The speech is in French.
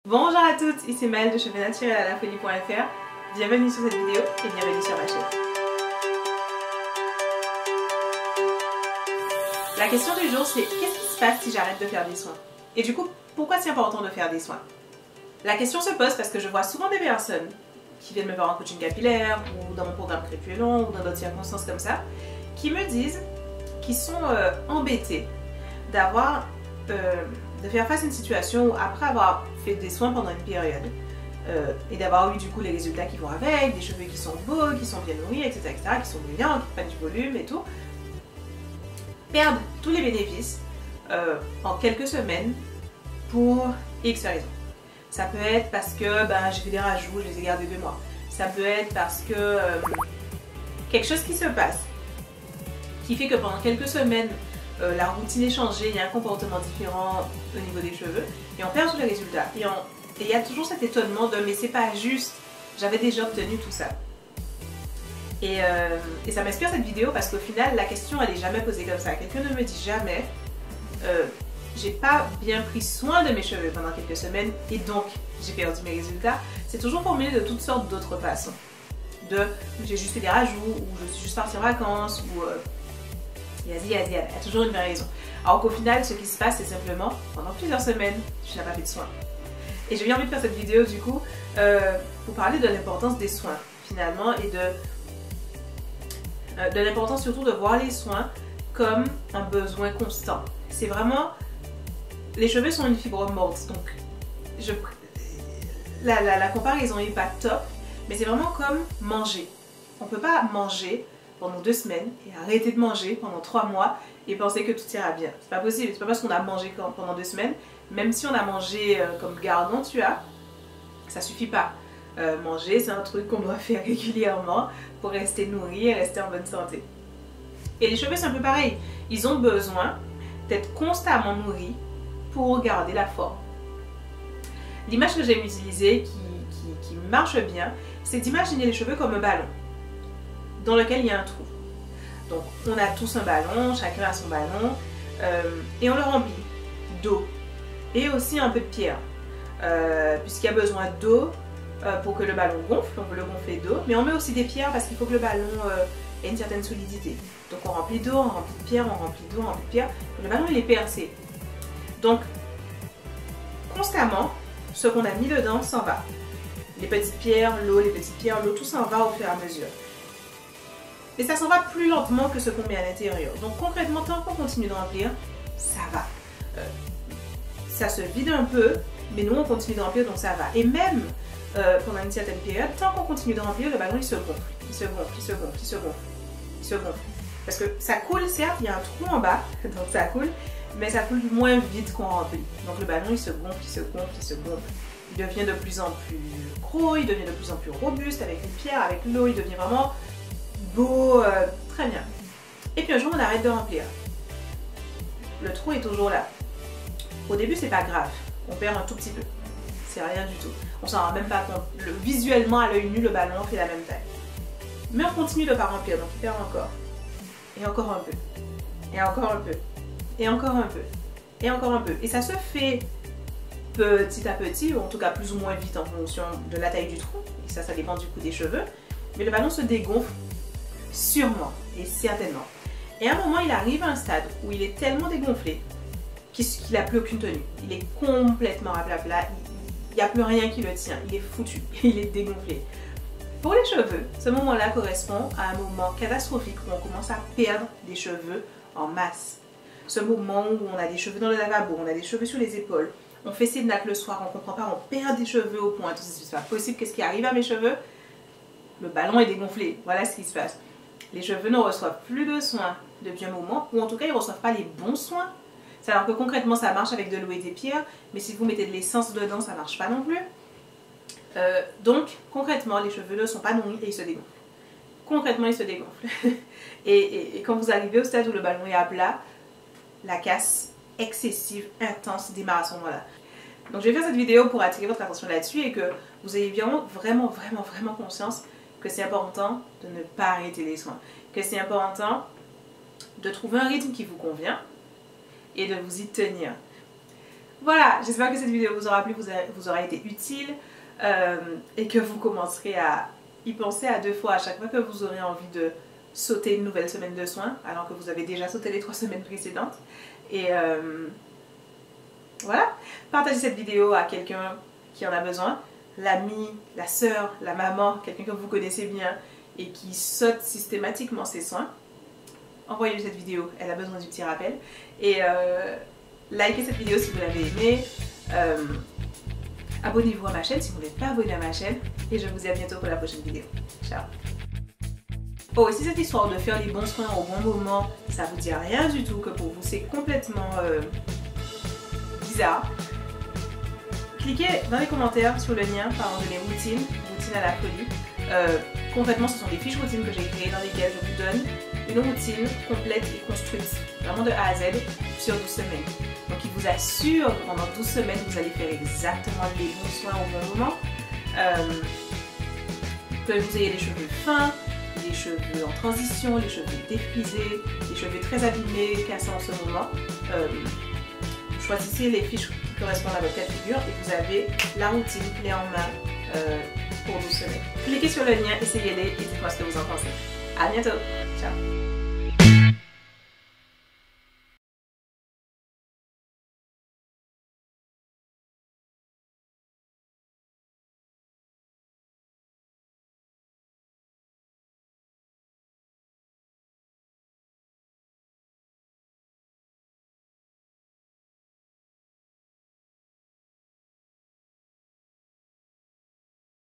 Bonjour à toutes, ici Maëlle de Cheveux Naturels à la folie.fr. Bienvenue sur cette vidéo et bienvenue sur ma chaîne. La question du jour c'est qu'est-ce qui se passe si j'arrête de faire des soins? Et du coup, pourquoi c'est important de faire des soins? La question se pose parce que je vois souvent des personnes qui viennent me voir en coaching capillaire ou dans mon programme Crépulon ou dans d'autres circonstances comme ça, qui me disent qu'ils sont embêtés d'avoir de faire face à une situation où après avoir fait des soins pendant une période et d'avoir eu du coup les résultats qui vont avec, des cheveux qui sont beaux, qui sont bien nourris, etc., qui sont brillants, qui prennent du volume et tout, perdent tous les bénéfices en quelques semaines pour X raisons. Ça peut être parce que j'ai fait des rajouts, je les ai gardés 2 mois. Ça peut être parce que quelque chose qui se passe qui fait que pendant quelques semaines la routine est changée, il y a un comportement différent au niveau des cheveux et on perd tous les résultats. Et il y a toujours cet étonnement de mais c'est pas juste, j'avais déjà obtenu tout ça. Et ça m'inspire cette vidéo parce qu'au final la question elle est jamais posée comme ça. Quelqu'un ne me dit jamais j'ai pas bien pris soin de mes cheveux pendant quelques semaines et donc j'ai perdu mes résultats. C'est toujours formulé de toutes sortes d'autres façons. J'ai juste fait des rajouts ou je suis juste partie en vacances ou il y a toujours une vraie raison. Alors qu'au final, ce qui se passe, c'est simplement, pendant plusieurs semaines, tu n'as pas fait de soins. Et j'ai eu envie de faire cette vidéo, du coup, pour parler de l'importance des soins, finalement, et de l'importance surtout de voir les soins comme un besoin constant. C'est vraiment... Les cheveux sont une fibre morte, donc la comparaison n'est pas top, mais c'est vraiment comme manger. On ne peut pas manger pendant 2 semaines et arrêter de manger pendant 3 mois et penser que tout ira bien. C'est pas possible, c'est pas parce qu'on a mangé pendant 2 semaines, même si on a mangé comme gargantua, ça suffit pas. Manger c'est un truc qu'on doit faire régulièrement pour rester nourri et rester en bonne santé. Et les cheveux c'est un peu pareil, ils ont besoin d'être constamment nourris pour garder la forme. L'image que j'aime utiliser qui marche bien, c'est d'imaginer les cheveux comme un ballon dans lequel il y a un trou. Donc on a tous un ballon, chacun a son ballon, et on le remplit d'eau et aussi un peu de pierre, puisqu'il y a besoin d'eau pour que le ballon gonfle, on veut le gonfler d'eau, mais on met aussi des pierres parce qu'il faut que le ballon ait une certaine solidité. Donc on remplit d'eau, on remplit de pierre, on remplit d'eau, on remplit de pierre, le ballon il est percé. Donc constamment, ce qu'on a mis dedans s'en va. Les petites pierres, l'eau, tout s'en va au fur et à mesure. Mais ça s'en va plus lentement que ce qu'on met à l'intérieur. Donc concrètement, tant qu'on continue de remplir, ça va. Ça se vide un peu, mais nous on continue de remplir, donc ça va. Et même pendant une certaine période, tant qu'on continue de remplir, le ballon il se gonfle, il se gonfle, il se gonfle, il se gonfle, il se gonfle. Parce que ça coule, certes, il y a un trou en bas, donc ça coule, mais ça coule moins vite qu'on remplit. Donc le ballon il se gonfle, il se gonfle, il se gonfle. Il devient de plus en plus gros, il devient de plus en plus robuste avec les pierres, avec l'eau, il devient vraiment beau, très bien. Et puis un jour on arrête de remplir. Le trou est toujours là. Au début c'est pas grave, on perd un tout petit peu. C'est rien du tout. On s'en rend même pas compte. Visuellement à l'œil nu le ballon fait la même taille. Mais on continue de pas remplir, donc il perd encore. Et encore un peu. Et encore un peu. Et encore un peu. Et encore un peu. Et ça se fait petit à petit, ou en tout cas plus ou moins vite en fonction de la taille du trou. Et ça dépend du coup des cheveux. Mais le ballon se dégonfle sûrement et certainement. Et à un moment, il arrive à un stade où il est tellement dégonflé qu'il n'a plus aucune tenue. Il est complètement à plat, il n'y a plus rien qui le tient. Il est foutu, il est dégonflé. Pour les cheveux, ce moment-là correspond à un moment catastrophique où on commence à perdre des cheveux en masse. Ce moment où on a des cheveux dans le lavabo, on a des cheveux sur les épaules, on fait ses nattes le soir, on ne comprend pas, on perd des cheveux au point. C'est pas possible, qu'est-ce qui arrive à mes cheveux? Le ballon est dégonflé, voilà ce qui se passe. Les cheveux ne reçoivent plus de soins depuis un moment, ou en tout cas ils ne reçoivent pas les bons soins. C'est alors que concrètement ça marche avec de l'eau et des pierres, mais si vous mettez de l'essence dedans ça ne marche pas non plus. Donc concrètement les cheveux ne sont pas nourris et ils se dégonflent. Concrètement ils se dégonflent. et quand vous arrivez au stade où le ballon est à plat, la casse excessive, intense démarre à ce moment-là. Donc je vais faire cette vidéo pour attirer votre attention là-dessus et que vous ayez vraiment conscience que c'est important de ne pas arrêter les soins, que c'est important de trouver un rythme qui vous convient et de vous y tenir. Voilà, j'espère que cette vidéo vous aura plu, vous aura été utile et que vous commencerez à y penser à 2 fois à chaque fois que vous aurez envie de sauter une nouvelle semaine de soins alors que vous avez déjà sauté les 3 semaines précédentes. Et voilà, partagez cette vidéo à quelqu'un qui en a besoin, l'ami, la sœur, la maman, quelqu'un que vous connaissez bien et qui saute systématiquement ses soins. Envoyez-lui cette vidéo, elle a besoin du petit rappel. Et likez cette vidéo si vous l'avez aimée. Abonnez-vous à ma chaîne si vous n'êtes pas abonné à ma chaîne. Et je vous dis à bientôt pour la prochaine vidéo. Ciao. Oh, et si cette histoire de faire les bons soins au bon moment, ça vous dit rien du tout, que pour vous c'est complètement bizarre, cliquez dans les commentaires sur le lien parlant de mes routines à la folie. Concrètement, ce sont des fiches routines que j'ai créées dans lesquelles je vous donne une routine complète et construite, vraiment de A à Z, sur 12 semaines. Donc il vous assure que pendant 12 semaines, vous allez faire exactement les bons soins au bon moment. Que vous ayez les cheveux fins, les cheveux en transition, les cheveux défrisés, les cheveux très abîmés, cassés en ce moment. Choisissez les fiches qui correspondent à votre cas de figure et vous avez la routine clé en main pour 12 semaines. Cliquez sur le lien, essayez-les et dites-moi ce que vous en pensez. À bientôt, ciao.